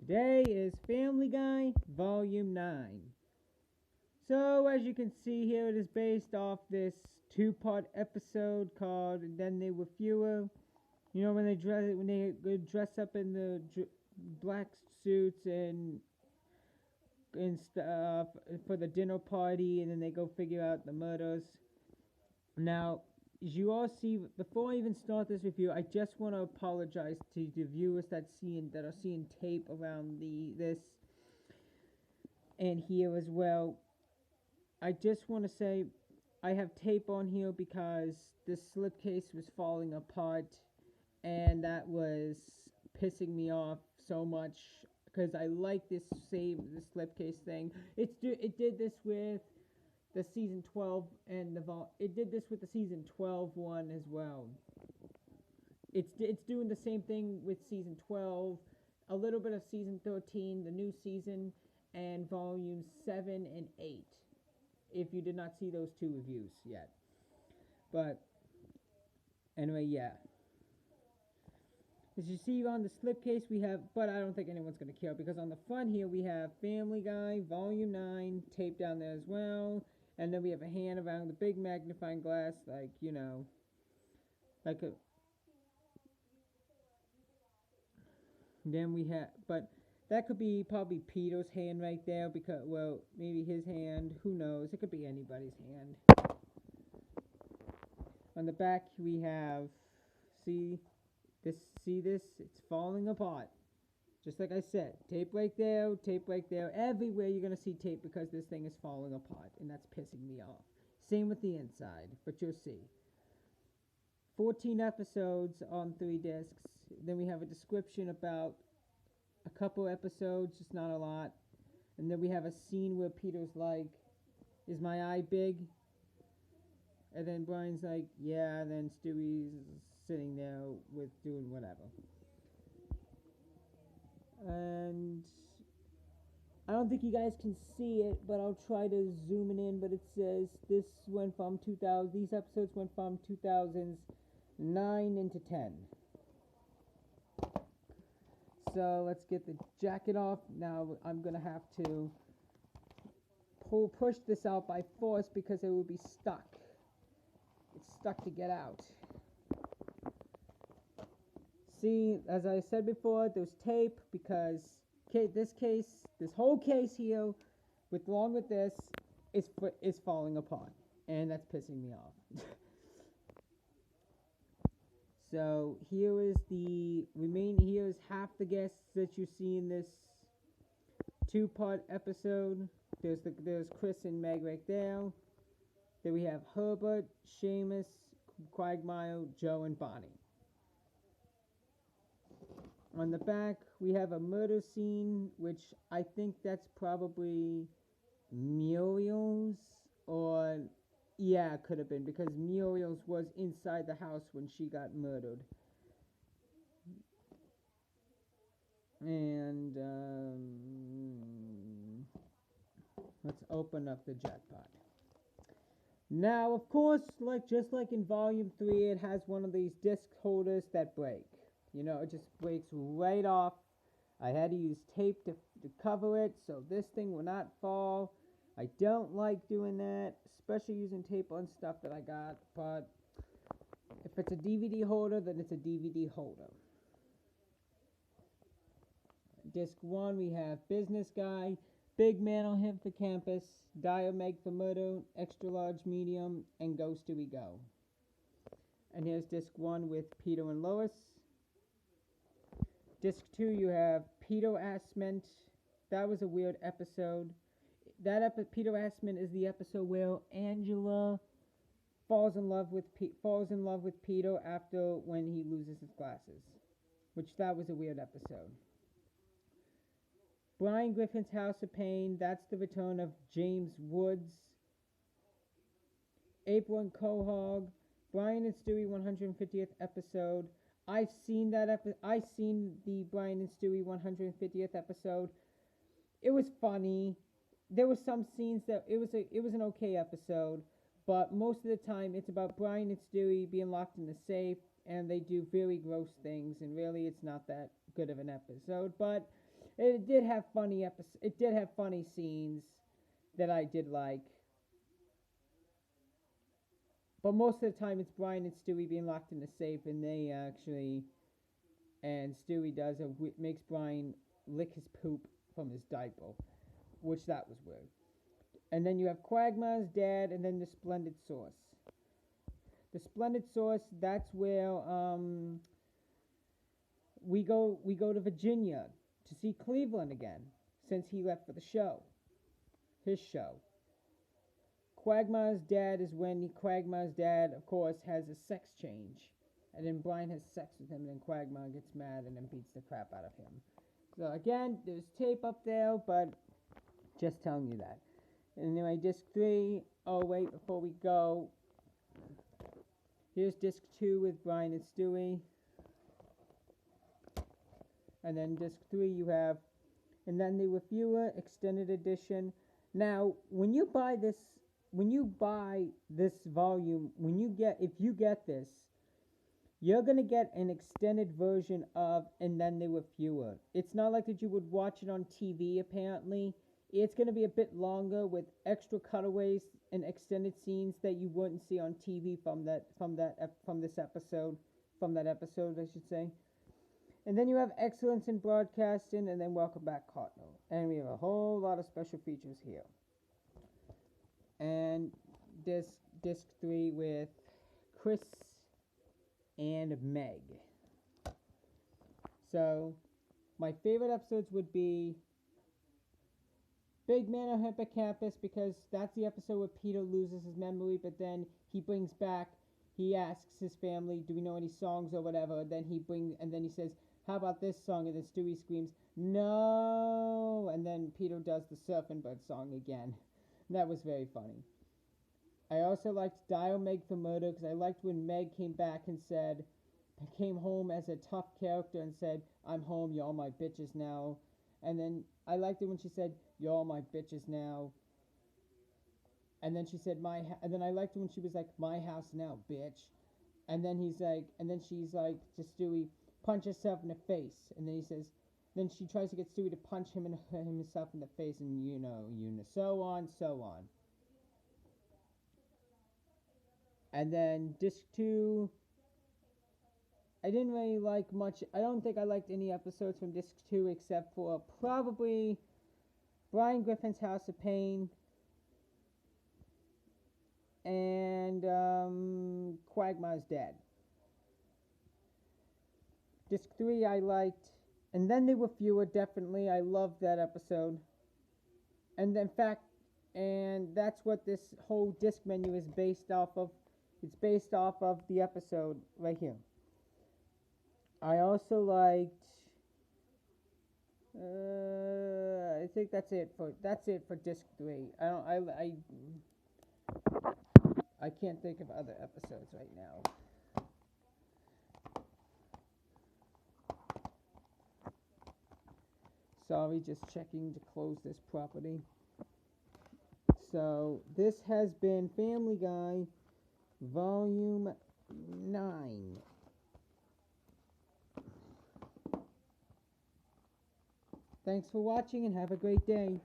Today is Family Guy, Volume 9. So, as you can see here, it is based off this two-part episode called Then They Were Fewer. You know, when they dress up in the black suits and stuff for the dinner party, and then they go figure out the murders. Now, as you all see, before I even start this review, I just want to apologize to the viewers that are seeing tape around this and here as well. I just want to say I have tape on here because this slipcase was falling apart, and that was pissing me off so much because I like this slipcase thing. It did this with the season 12 and it did this with the season 12 one as well. It's doing the same thing with season 12, a little bit of season 13, the new season, and volumes 7 and 8. If you did not see those two reviews yet. But anyway, yeah. As you see on the slipcase we have, but I don't think anyone's going to care, because on the front here we have Family Guy Volume 9 taped down there as well. And then we have a hand around the big magnifying glass, like, you know, like a... Then we have, but that could be probably Peter's hand right there, because, well, maybe his hand, who knows, it could be anybody's hand. On the back we have, see this, it's falling apart. Just like I said, tape right there, everywhere you're going to see tape because this thing is falling apart, and that's pissing me off. Same with the inside, but you'll see. 14 episodes on 3 discs. Then we have a description about a couple episodes, just not a lot. And then we have a scene where Peter's like, is my eye big? And then Brian's like, yeah, and then Stewie's sitting there with doing whatever. And I don't think you guys can see it, but I'll try to zoom it in. But it says this went from 2000. These episodes went from 2009 into 10. So let's get the jacket off. Now I'm gonna have to push this out by force because it will be stuck. It's stuck to get out. See, as I said before, there's tape because this whole case here, along with this, is falling apart, and that's pissing me off. So here is here's half the guests that you see in this two-part episode. There's Chris and Meg right there. Then we have Herbert, Seamus, Quagmire, Joe, and Bonnie. On the back, we have a murder scene, which I think that's probably Muriel's, or, yeah, it could have been, because Muriel's was inside the house when she got murdered. And, let's open up the jackpot. Now, of course, just like in Volume 3, it has one of these disc holders that break. You know, it just breaks right off. I had to use tape to cover it so this thing will not fall. I don't like doing that, especially using tape on stuff that I got. But if it's a DVD holder, then it's a DVD holder. Disc 1, we have Business Guy, Big Man on Him for Campus, Dire Meg for Murder, Extra Large Medium, and Go Stewie Go. And here's Disc 1 with Peter and Lois. Disc 2, you have Peter Asment. That was a weird episode. Peter Asment is the episode where Angela falls in love with Peter after when he loses his glasses, that was a weird episode. Brian Griffin's House of Pain. That's the return of James Woods. April and Quahog. Brian and Stewie 150th episode. I've seen the Brian and Stewie 150th episode. It was funny. There were some scenes that it was an okay episode, but most of the time it's about Brian and Stewie being locked in the safe, and they do very gross things, and really it's not that good of an episode. But It did have funny It did have funny scenes that I did like. But most of the time, it's Brian and Stewie being locked in the safe, and they actually, and Stewie makes Brian lick his poop from his diaper, which that was weird. And then you have Quagmire's dad, and then the Splendid Sauce. The Splendid Sauce, that's where we go to Virginia to see Cleveland again, since he left for the show, his show. Quagmire's dad is when Quagmire's dad, of course, has a sex change. And then Brian has sex with him, and then Quagmire gets mad and then beats the crap out of him. So again, there's tape up there, but just telling you that. Anyway, disc 3. Oh, wait, before we go, here's disc 2 with Brian and Stewie. And then disc 3 you have, and then the reviewer extended edition. Now, when you buy this volume, if you get this, you're going to get an extended version of And Then They Were Fewer. It's not like that you would watch it on TV, apparently. It's going to be a bit longer with extra cutaways and extended scenes that you wouldn't see on TV from that episode, I should say. And then you have Excellence in Broadcasting, and then Welcome Back, Cardinal. And we have a whole lot of special features here. And disc 3 with Chris and Meg. So, my favorite episodes would be Big Man on Hippocampus, because that's the episode where Peter loses his memory, but then he asks his family, do we know any songs or whatever, and then he says, how about this song? And then Stewie screams, no! And then Peter does the Surfing Bird song again. That was very funny. I also liked Dial Meg for Murder, because I liked when Meg came home as a tough character and said, I'm home, you're all my bitches now. And then I liked it when she said, you're all my bitches now. And then she said, and then I liked it when she was like, my house now, bitch. And then she's like to Stewie, punch yourself in the face. And then then she tries to get Stewie to punch himself in the face, and so on. And then disc 2, I didn't really like much. I don't think I liked any episodes from disc 2 except for probably Brian Griffin's House of Pain and Quagmire's Dad. Disc 3 I liked, and then They Were Fewer, definitely. I loved that episode. And in fact, and that's what this whole disc menu is based off of. It's based off of the episode right here. I also liked, I think that's it for disc 3. I can't think of other episodes right now. Sorry, just checking to close this property. So, this has been Family Guy, Volume 9. Thanks for watching and have a great day.